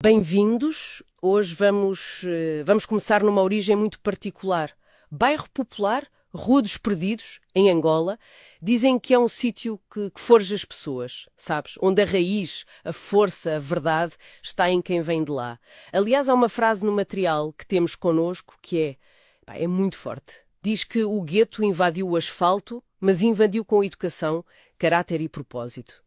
Bem-vindos. Hoje vamos começar numa origem muito particular. Bairro Popular, Rua dos Perdidos, em Angola. Dizem que é um sítio que forja as pessoas, sabes? Onde a raiz, a força, a verdade está em quem vem de lá. Aliás, há uma frase no material que temos connosco que é muito forte. Diz que o gueto invadiu o asfalto, mas invadiu com educação, caráter e propósito.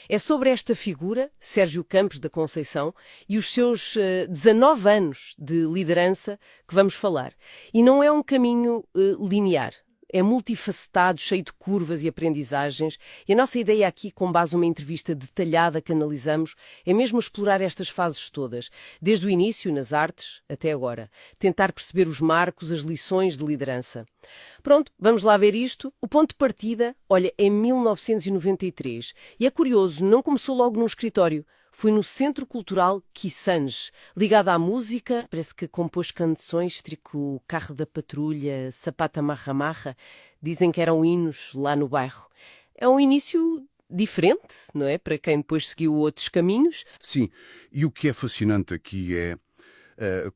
É sobre esta figura, Sérgio Campos da Conceição, e os seus 19 anos de liderança que vamos falar. E não é um caminho linear. É multifacetado, cheio de curvas e aprendizagens. E a nossa ideia aqui, com base numa entrevista detalhada que analisamos, é mesmo explorar estas fases todas, desde o início, nas artes, até agora. Tentar perceber os marcos, as lições de liderança. Pronto, vamos lá ver isto. O ponto de partida, olha, é 1993. E é curioso, não começou logo num escritório. Foi no Centro Cultural Kissange, ligado à música. Parece que compôs canções, tipo Carro da Patrulha, Sapata Marra Marra. Dizem que eram hinos lá no bairro. É um início diferente, não é? Para quem depois seguiu outros caminhos. Sim, e o que é fascinante aqui é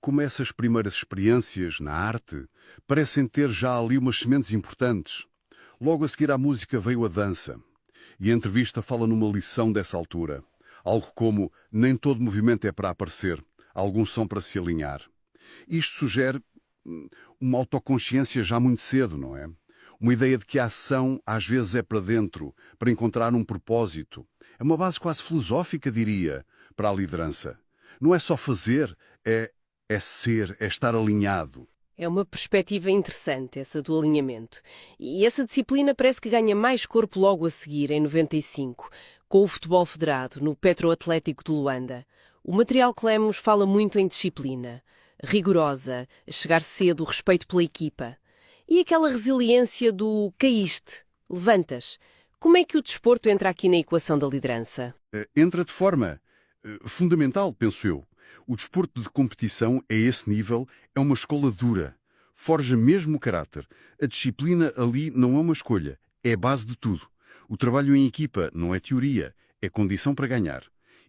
como essas primeiras experiências na arte parecem ter já ali umas sementes importantes. Logo a seguir à música veio a dança. E a entrevista fala numa lição dessa altura. Algo como, nem todo movimento é para aparecer, alguns são para se alinhar. Isto sugere uma autoconsciência já muito cedo, não é? Uma ideia de que a ação às vezes é para dentro, para encontrar um propósito. É uma base quase filosófica, diria, para a liderança. Não é só fazer, é ser, é estar alinhado. É uma perspectiva interessante, essa do alinhamento. E essa disciplina parece que ganha mais corpo logo a seguir, em 95, com o futebol federado, no Petroatlético de Luanda. O material que lemos fala muito em disciplina, rigorosa, chegar cedo, respeito pela equipa. E aquela resiliência do caíste, levantas. Como é que o desporto entra aqui na equação da liderança? Entra de forma fundamental, penso eu. O desporto de competição a esse nível é uma escola dura. Forja mesmo o caráter. A disciplina ali não é uma escolha, é a base de tudo. O trabalho em equipa não é teoria, é condição para ganhar.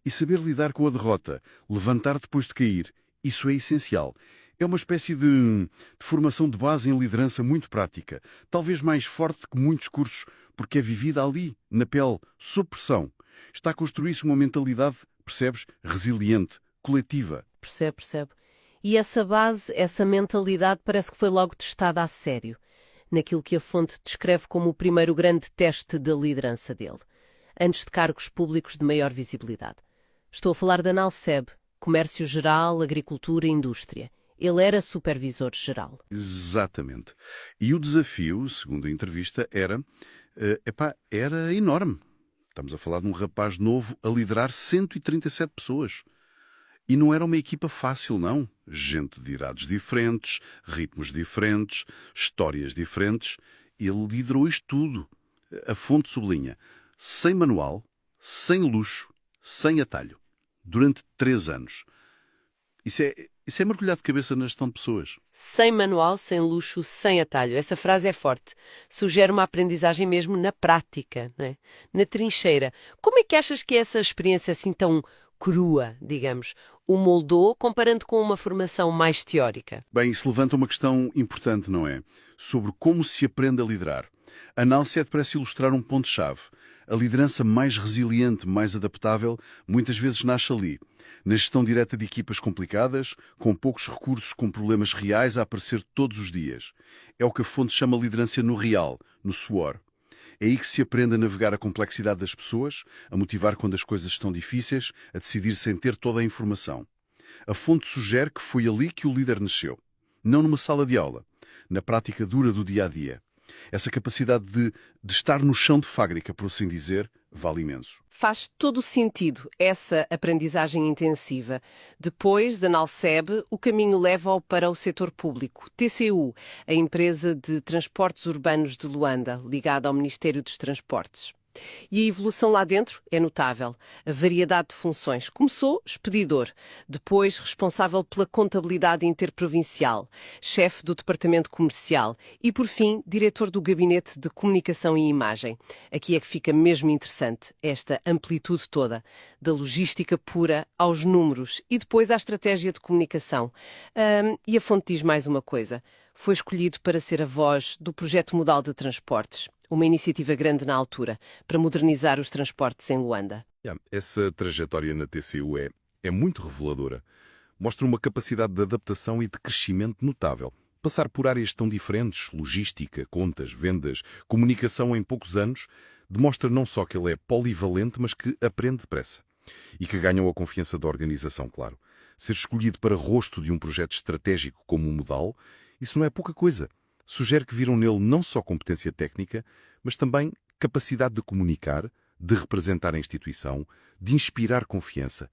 E saber lidar com a derrota, levantar depois de cair, isso é essencial. É uma espécie de formação de base em liderança muito prática, talvez mais forte que muitos cursos, porque é vivida ali, na pele, sob pressão. Está a construir-se uma mentalidade, percebes, resiliente, coletiva. Percebe. E essa base, essa mentalidade parece que foi logo testada a sério, naquilo que a fonte descreve como o primeiro grande teste da liderança dele, antes de cargos públicos de maior visibilidade. Estou a falar da NALSEB, Comércio Geral, Agricultura e Indústria. Ele era supervisor-geral. Exatamente. E o desafio, segundo a entrevista, era enorme. Estamos a falar de um rapaz novo a liderar 137 pessoas. E não era uma equipa fácil, não. Gente de idades diferentes, ritmos diferentes, histórias diferentes. Ele liderou isto tudo. A fonte sublinha. Sem manual, sem luxo, sem atalho. Durante 3 anos. Isso é mergulhar de cabeça na gestão de pessoas. Sem manual, sem luxo, sem atalho. Essa frase é forte. Sugere uma aprendizagem mesmo na prática, não é? Na trincheira. Como é que achas que essa experiência assim tão crua, digamos, o moldou comparando com uma formação mais teórica? Bem, isso levanta uma questão importante, não é? Sobre como se aprende a liderar. A NALSEB parece ilustrar um ponto-chave. A liderança mais resiliente, mais adaptável, muitas vezes nasce ali. Na gestão direta de equipas complicadas, com poucos recursos, com problemas reais a aparecer todos os dias. É o que a fonte chama liderança no real, no suor. É aí que se aprende a navegar a complexidade das pessoas, a motivar quando as coisas estão difíceis, a decidir sem ter toda a informação. A fonte sugere que foi ali que o líder nasceu. Não numa sala de aula, na prática dura do dia-a-dia. Essa capacidade de estar no chão de fábrica, por assim dizer, vale imenso. Faz todo o sentido essa aprendizagem intensiva. Depois da NALSEB, o caminho leva-o para o setor público. TCU, a empresa de transportes urbanos de Luanda, ligada ao Ministério dos Transportes. E a evolução lá dentro é notável. A variedade de funções. Começou expedidor, depois responsável pela contabilidade interprovincial, chefe do departamento comercial e, por fim, diretor do gabinete de comunicação e imagem. Aqui é que fica mesmo interessante esta amplitude toda, da logística pura aos números e depois à estratégia de comunicação. E a fonte diz mais uma coisa. Foi escolhido para ser a voz do projeto modal de transportes, uma iniciativa grande na altura, para modernizar os transportes em Luanda. Essa trajetória na TCU é muito reveladora. Mostra uma capacidade de adaptação e de crescimento notável. Passar por áreas tão diferentes, logística, contas, vendas, comunicação em poucos anos, demonstra não só que ele é polivalente, mas que aprende depressa. E que ganham a confiança da organização, claro. Ser escolhido para rosto de um projeto estratégico como o Modal, isso não é pouca coisa. Sugere que viram nele não só competência técnica, mas também capacidade de comunicar, de representar a instituição, de inspirar confiança,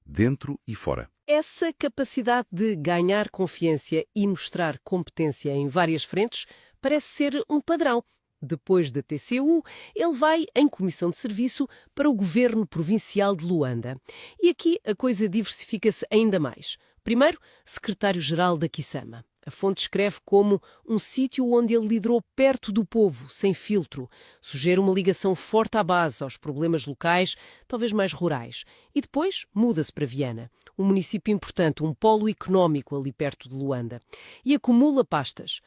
dentro e fora. Essa capacidade de ganhar confiança e mostrar competência em várias frentes parece ser um padrão. Depois da TCU, ele vai em comissão de serviço para o governo provincial de Luanda. E aqui a coisa diversifica-se ainda mais. Primeiro, secretário-geral da Kisama. A fonte escreve como um sítio onde ele liderou perto do povo, sem filtro. Sugere uma ligação forte à base, aos problemas locais, talvez mais rurais. E depois muda-se para Viana, um município importante, um polo económico ali perto de Luanda. E acumula pastas.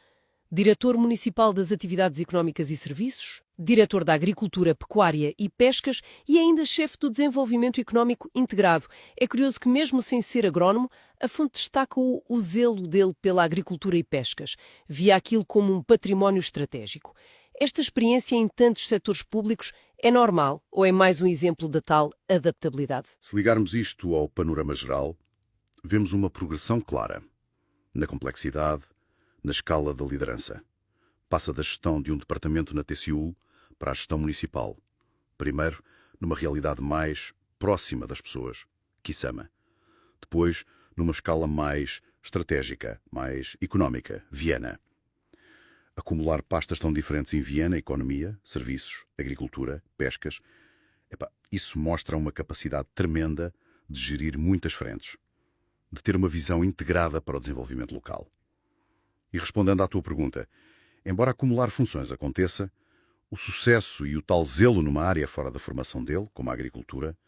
Diretor Municipal das Atividades Económicas e Serviços, Diretor da Agricultura, Pecuária e Pescas e ainda chefe do Desenvolvimento Económico Integrado. É curioso que, mesmo sem ser agrónomo, a fonte destaca o zelo dele pela agricultura e pescas. Via aquilo como um património estratégico. Esta experiência em tantos setores públicos é normal ou é mais um exemplo da tal adaptabilidade? Se ligarmos isto ao panorama geral, vemos uma progressão clara na complexidade, na escala da liderança. Passa da gestão de um departamento na TCU para a gestão municipal. Primeiro, numa realidade mais próxima das pessoas, Kisama. Depois, numa escala mais estratégica, mais económica, Viana. Acumular pastas tão diferentes em Viana, economia, serviços, agricultura, pescas, isso mostra uma capacidade tremenda de gerir muitas frentes, de ter uma visão integrada para o desenvolvimento local. E respondendo à tua pergunta, embora acumular funções aconteça, o sucesso e o tal zelo numa área fora da formação dele, como a agricultura,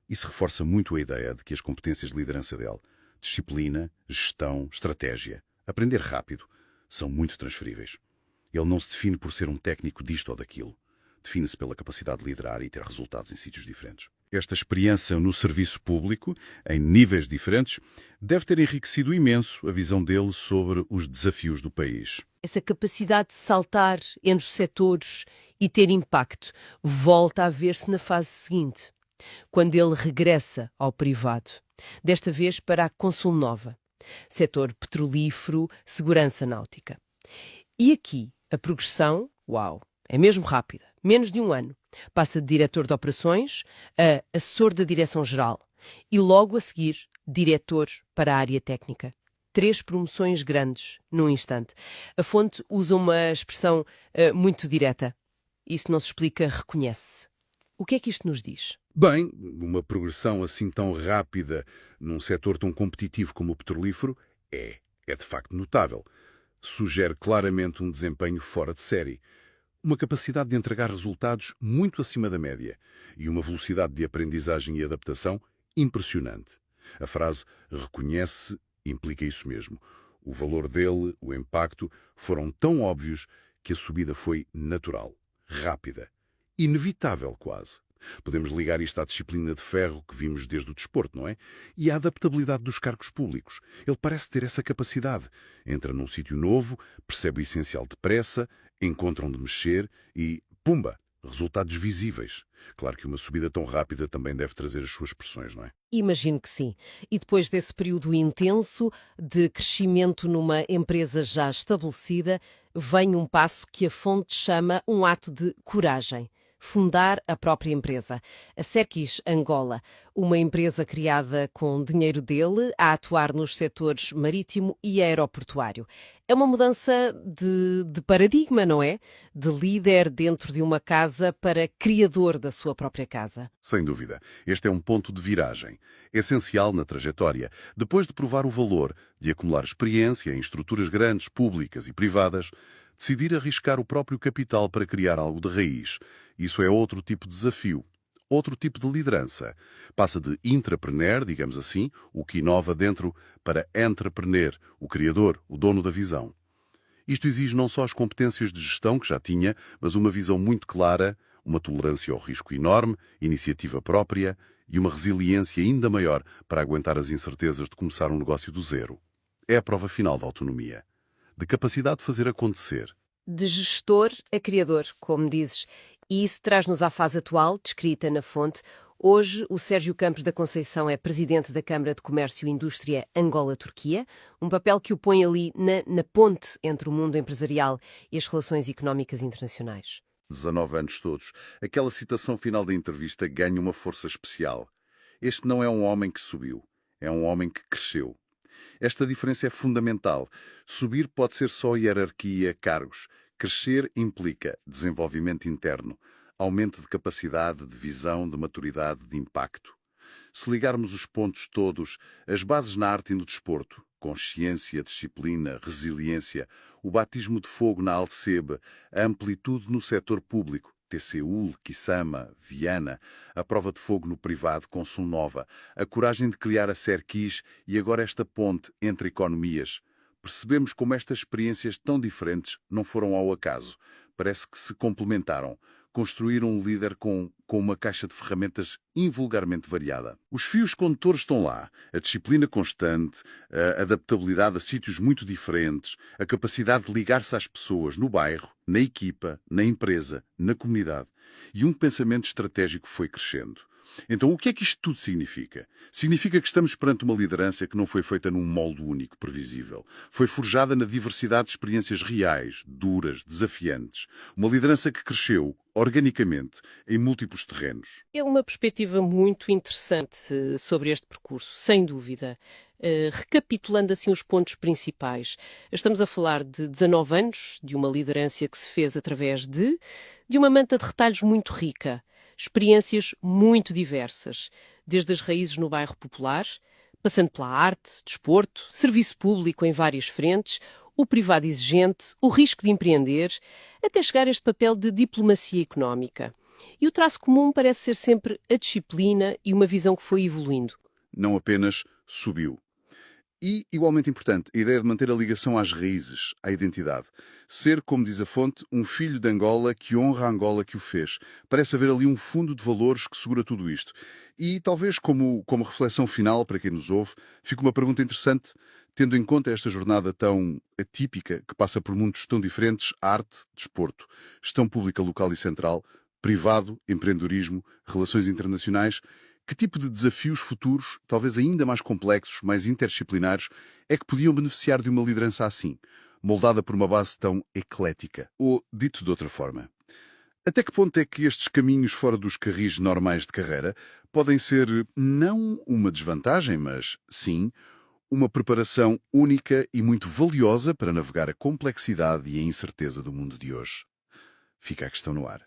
isso reforça muito a ideia de que as competências de liderança dele, disciplina, gestão, estratégia, aprender rápido, são muito transferíveis. Ele não se define por ser um técnico disto ou daquilo. Define-se pela capacidade de liderar e ter resultados em sítios diferentes. Esta experiência no serviço público, em níveis diferentes, deve ter enriquecido imenso a visão dele sobre os desafios do país. Essa capacidade de saltar entre os setores e ter impacto volta a ver-se na fase seguinte, quando ele regressa ao privado, desta vez para a Consul Nova, setor petrolífero, segurança náutica. E aqui a progressão, uau, é mesmo rápida, menos de um ano. Passa de diretor de operações a assessor da direção-geral e logo a seguir diretor para a área técnica. 3 promoções grandes num instante. A fonte usa uma expressão muito direta. Isso não se explica, reconhece-se. O que é que isto nos diz? Bem, uma progressão assim tão rápida num setor tão competitivo como o petrolífero é de facto notável. Sugere claramente um desempenho fora de série. Uma capacidade de entregar resultados muito acima da média e uma velocidade de aprendizagem e adaptação impressionante. A frase reconhece implica isso mesmo. O valor dele, o impacto, foram tão óbvios que a subida foi natural, rápida, inevitável quase. Podemos ligar isto à disciplina de ferro que vimos desde o desporto, não é? E à adaptabilidade dos cargos públicos. Ele parece ter essa capacidade. Entra num sítio novo, percebe o essencial depressa, encontra onde mexer e, pumba, resultados visíveis. Claro que uma subida tão rápida também deve trazer as suas pressões, não é? Imagino que sim. E depois desse período intenso de crescimento numa empresa já estabelecida, vem um passo que a fonte chama um ato de coragem. fundar a própria empresa. A Serquis Angola, uma empresa criada com dinheiro dele, a atuar nos setores marítimo e aeroportuário. É uma mudança de paradigma, não é? De líder dentro de uma casa para criador da sua própria casa. Sem dúvida. Este é um ponto de viragem, essencial na trajetória. Depois de provar o valor de acumular experiência em estruturas grandes, públicas e privadas, decidir arriscar o próprio capital para criar algo de raiz. Isso é outro tipo de desafio. Outro tipo de liderança. Passa de intrapreneur, digamos assim, o que inova dentro, para entrepreneur, o criador, o dono da visão. Isto exige não só as competências de gestão que já tinha, mas uma visão muito clara, uma tolerância ao risco enorme, iniciativa própria e uma resiliência ainda maior para aguentar as incertezas de começar um negócio do zero. É a prova final da autonomia, de capacidade de fazer acontecer. De gestor a criador, como dizes. E isso traz-nos à fase atual, descrita na fonte. Hoje, o Sérgio Campos da Conceição é presidente da Câmara de Comércio e Indústria Angola-Turquia, um papel que o põe ali na ponte entre o mundo empresarial e as relações económicas internacionais. 19 anos todos. Aquela citação final da entrevista ganha uma força especial. Este não é um homem que subiu, é um homem que cresceu. Esta diferença é fundamental. Subir pode ser só hierarquia, cargos. Crescer implica desenvolvimento interno, aumento de capacidade, de visão, de maturidade, de impacto. Se ligarmos os pontos todos, as bases na arte e no desporto, consciência, disciplina, resiliência, o batismo de fogo na Alcebe, a amplitude no setor público, TCU, Kissama, Viana, a prova de fogo no privado com Sunova, a coragem de criar a Serquis e agora esta ponte entre economias. Percebemos como estas experiências tão diferentes não foram ao acaso. Parece que se complementaram. Construíram um líder com uma caixa de ferramentas invulgarmente variada. Os fios condutores estão lá. A disciplina constante, a adaptabilidade a sítios muito diferentes, a capacidade de ligar-se às pessoas no bairro, na equipa, na empresa, na comunidade. E um pensamento estratégico foi crescendo. Então, o que é que isto tudo significa? Significa que estamos perante uma liderança que não foi feita num molde único, previsível. Foi forjada na diversidade de experiências reais, duras, desafiantes. Uma liderança que cresceu, organicamente, em múltiplos terrenos. É uma perspectiva muito interessante sobre este percurso, sem dúvida. Recapitulando assim os pontos principais, estamos a falar de 19 anos, de uma liderança que se fez através de uma manta de retalhos muito rica. Experiências muito diversas, desde as raízes no bairro popular, passando pela arte, desporto, serviço público em várias frentes, o privado exigente, o risco de empreender, até chegar a este papel de diplomacia económica. E o traço comum parece ser sempre a disciplina e uma visão que foi evoluindo. Não apenas subiu. E, igualmente importante, a ideia de manter a ligação às raízes, à identidade. Ser, como diz a fonte, um filho de Angola que honra a Angola que o fez. Parece haver ali um fundo de valores que segura tudo isto. E talvez, como reflexão final para quem nos ouve, fica uma pergunta interessante, tendo em conta esta jornada tão atípica, que passa por mundos tão diferentes, arte, desporto, gestão pública local e central, privado, empreendedorismo, relações internacionais. Que tipo de desafios futuros, talvez ainda mais complexos, mais interdisciplinares, é que podiam beneficiar de uma liderança assim, moldada por uma base tão eclética? Ou, dito de outra forma, até que ponto é que estes caminhos fora dos carris normais de carreira podem ser não uma desvantagem, mas, sim, uma preparação única e muito valiosa para navegar a complexidade e a incerteza do mundo de hoje? Fica a questão no ar.